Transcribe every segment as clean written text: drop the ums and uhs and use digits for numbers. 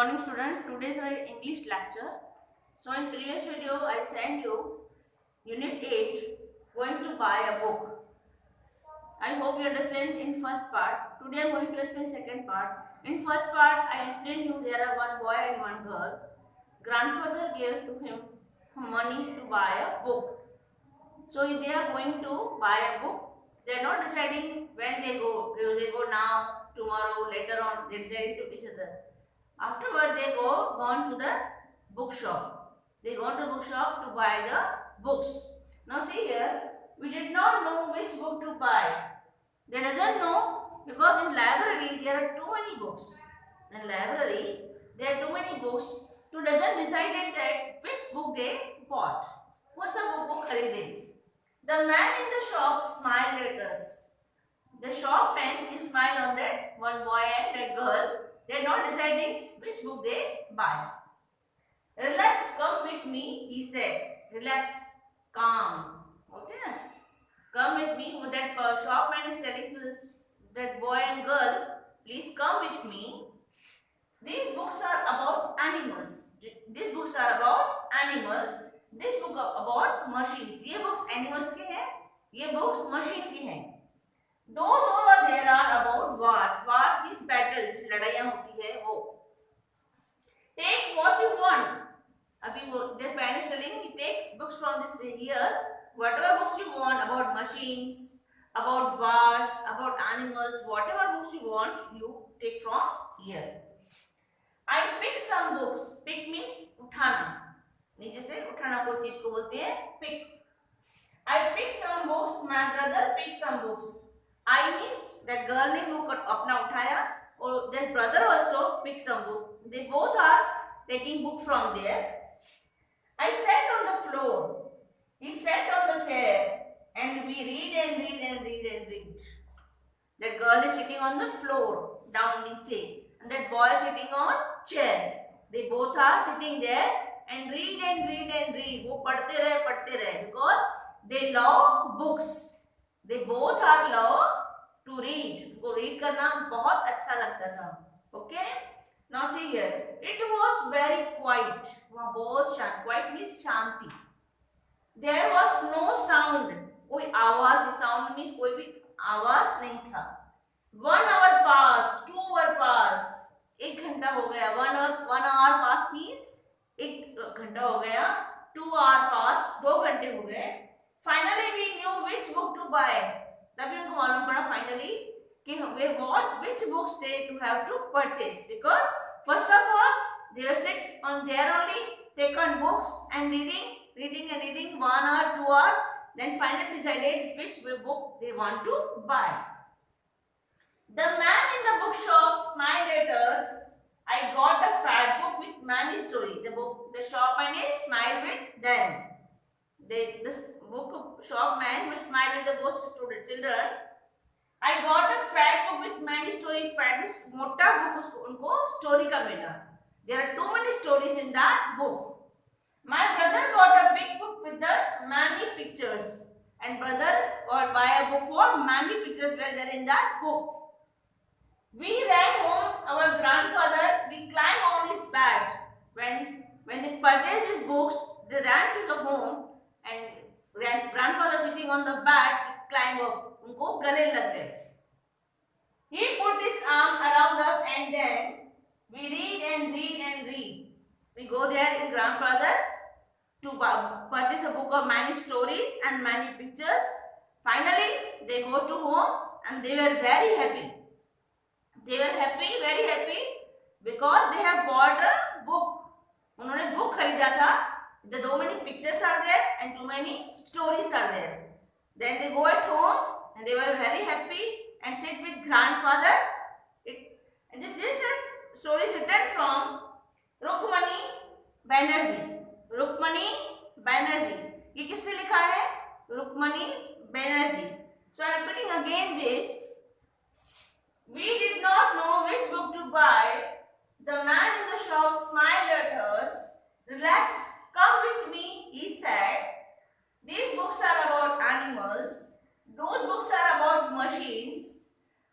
morning student. Today's our English lecture. So in previous video I sent you unit 8 going to buy a book. I hope you understand in first part. Today I am going to explain second part. In first part I explained you there are one boy and one girl. Grandfather gave to him money to buy a book. So they are going to buy a book. They are not deciding when they go. They go now, tomorrow, later on. They decide to each other. Afterward, they gone to the bookshop. They go to bookshop to buy the books. Now see here, we did not know which book to buy. They doesn't know because in library there are too many books. In library there are too many books. So doesn't decided that which book they bought. कौन सा book वो खरीदे? The man in the shop smiled at us. The shopman smiled on that one boy and that girl. They are not deciding which book they buy. Relax, come with me, he said. Relax, calm. Okay? Come with me. That shopman is telling to that boy and girl, please come with me. These books are about animals. These books are about animals. This book about machines. ये books animals के हैं. ये books machine के हैं. Those over there are about wars. Wars means battles. लड़ाइयाँ होती है वो. Take what you want. अभी वो their parents telling take books from this here. Whatever books you want about machines, about wars, about animals, whatever books you want, you take from here. I pick some books. Pick means उठाना. नीचे से उठाना कोई चीज को बोलते हैं pick. I pick some books. My brother pick some books. I means that girl ने book अपना उठाया और that brother also pick some book. They both are taking book from there. I sat on the floor. He sat on the chair and we read and read and read and read. That girl is sitting on the floor down नीचे and that boy is sitting on chair. They both are sitting there and read and read and read. वो पढ़ते रहे because they love books. They both are love to read. वो read करना बहुत अच्छा लगता था. Okay? Now see here. It was very quiet. वहाँ बहुत शांत. Quiet means Shanti. There was no sound. कोई आवाज. Sound means कोई भी आवाज नहीं था. 1 hour passed. 2 hour passed. 1 घंटा हो गया. 1 hour passed means 1 घंटा हो गया. 2 hour passed. 2 घंटे हो गए. Finally we knew which book to buy. तभी उनको मालूम पड़ा finally कि we what which books they to have to purchase because first of all they sit on there only take on books and reading 1 hour 2 hour then finally decided which book they want to buy. The man in the bookshop smiled at us. I got a fat book with many stories. The shopman is smiled with them. This book shopman will smile with the both student children. I got a fat book with many stories. Fat means मोटा book उनको story का मिला. There are too many stories in that book. My brother got a big book with the many pictures. And brother got buy a book for many pictures were there in that book. We ran home. Our grandfather we climbed on his bed. When they purchased his books, they ran to the home. And grandfather sitting on the bed climb up. उनको गले लग गए. He put his arm around us and then we read and read and read. We go there in grandfather to purchase a book of many stories and many pictures. Finally they go to home and they were very happy. They were happy, very happy because they have bought a book. उन्होंने book खरीदा था. The too many pictures are there and too many stories are there. Then they go at home and they were very happy and sit with grandfather. And this story is written from Rukmani Banerjee. Rukmani Banerjee. ये किसने लिखा है? Rukmani Banerjee. So I am repeating again this. We did not know which book to buy. The man in the shop smiled at us. Relax. Come with me, he said. These books are about animals. Those books are about machines.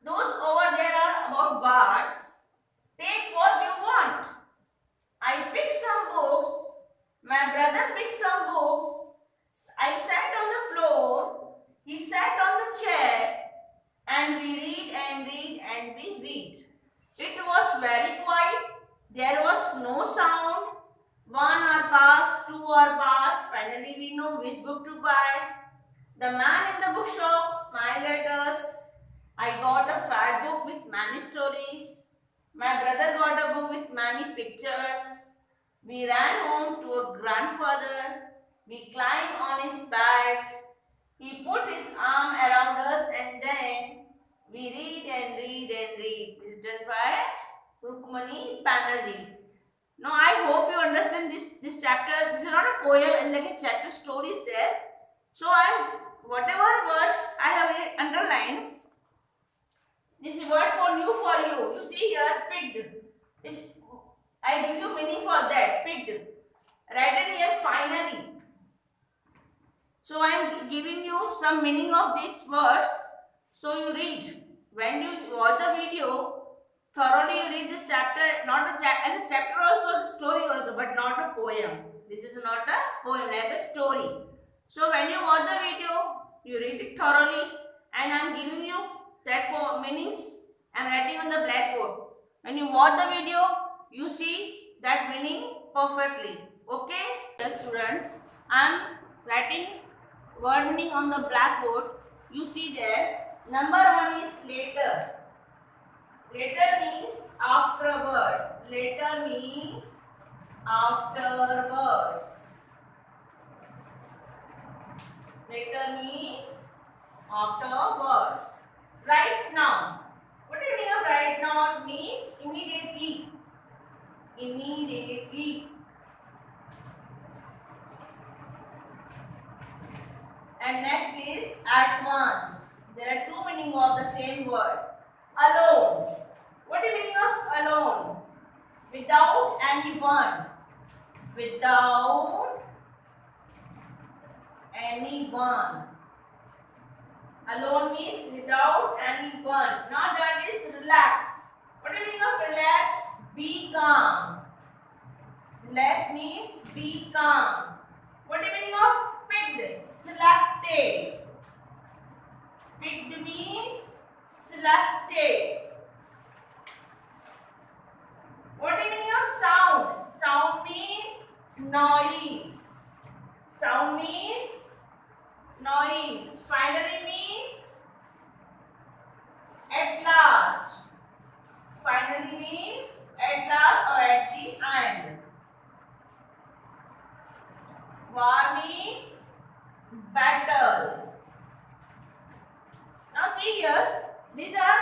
Those over there are about wars. Take what you want. The man in the bookshop smiled at us. I got a fat book with many stories. My brother got a book with many pictures. We ran home to a grandfather. We climbed on his bed. He put his arm around us and then we read and read and read. Written by Rukmani Banerjee. Now I hope you understand this chapter. This is not a poem and like a chapter story is there. So whatever words I have underlined, this word for new for you. You see here picked. This I give you meaning for that picked. Write it here finally. So I am giving you some meaning of these words. So you read. When you watch the video, thoroughly you read this chapter, not a as a chapter also, the story also, but not a poem. This is not a poem, like a story. So when you watch the video, you read it thoroughly, and I am giving you that for meanings. I am writing on the blackboard. When you watch the video, you see that meaning perfectly. Okay, yes, students, I am writing word meaning on the blackboard. You see there. Number 1 is later. Later means afterward. Later means afterwards. Later means afterwards. Right now. What do you mean of right now? It means immediately. Immediately. And next is at once. There are two meanings of the same word. Alone. What is the meaning of alone? Without anyone. Without anyone. Alone means without anyone. Now that is relax. What is the meaning of relax? Be calm. Relax means be calm. What is the meaning of picked? Selected. Picked means selected. What is the meaning of sound? Sound means noise. Sound means noise. Finally means at last. Finally means at last or at the end. War means battle. Now see here, these are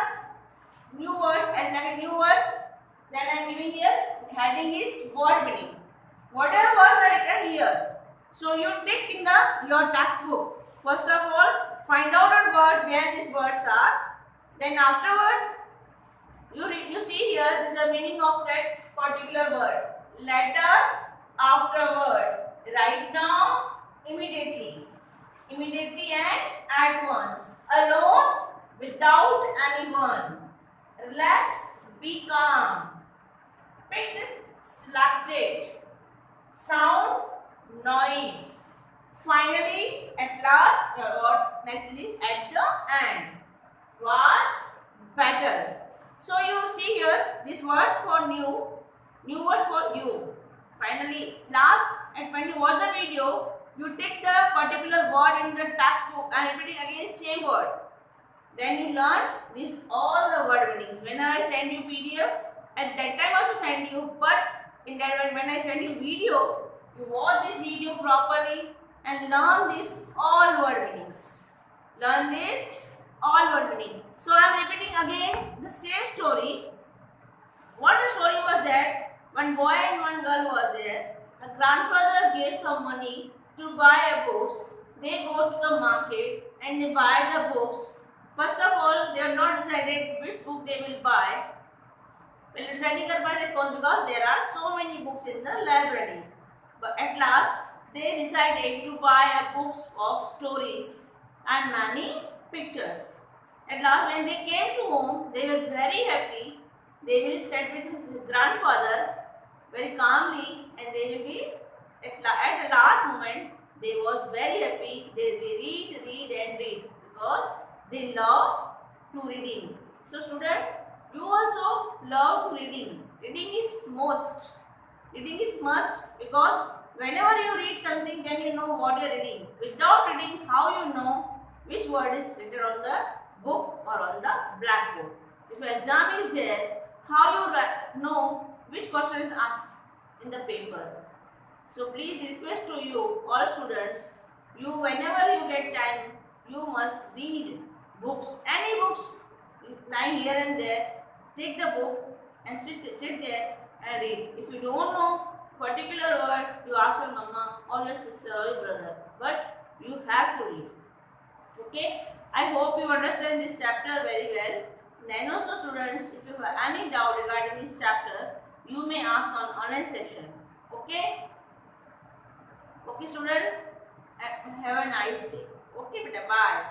new words and like new words. Then I am giving here heading is word meaning. Whatever words are written here, so you tick in your textbook. First of all, find out a word where these words are. Then afterward, you see here this is the meaning of that particular word. Later, afterward, right now, immediately. Immediately and at once. Alone, without anyone. Relax, be calm. Picked, selected. Sound, noise. Finally, at last, your word next is at the end. Was, battle. So you see here, these words for new words for you. Finally, last, and when you watch the video, you take the particular word in the textbook and repeating again same word. Then you learn these all the word meanings. Whenever I send you PDF, at that time also send you, but in that when I send you video, you watch this video properly and learn this all word meanings. Learn this all word meaning. So I am repeating again the same story. What the story was that one boy and one girl was there. The grandfather gave some money to buy a books. They go to the market and they buy the books. First of all, they are not decided which book they will buy. Well, deciding because there are so many books in the library. But at last, they decided to buy a books of stories and many pictures. At last, when they came to home, they were very happy. They will sit with his grandfather very calmly, and they will be at the last moment. They was very happy. They will read and read because they love to reading. So, student, you also love to reading. Reading is must because Whenever you read something, then you know what you are reading. Without reading, how you know which word is written on the book or on the blackboard? If your exam is there, how you know which question is asked in the paper? So please request to you, all students, you whenever you get time, you must read books, any books lying here and there. Take the book and sit there and read. If you don't know particular word, you ask your mama or your sister or your brother. But you have to read. Okay? I hope you understand this chapter very well. Then also students, if you have any doubt regarding this chapter, you may ask on online session. Okay? Okay student, have a nice day. Okay beta, bye.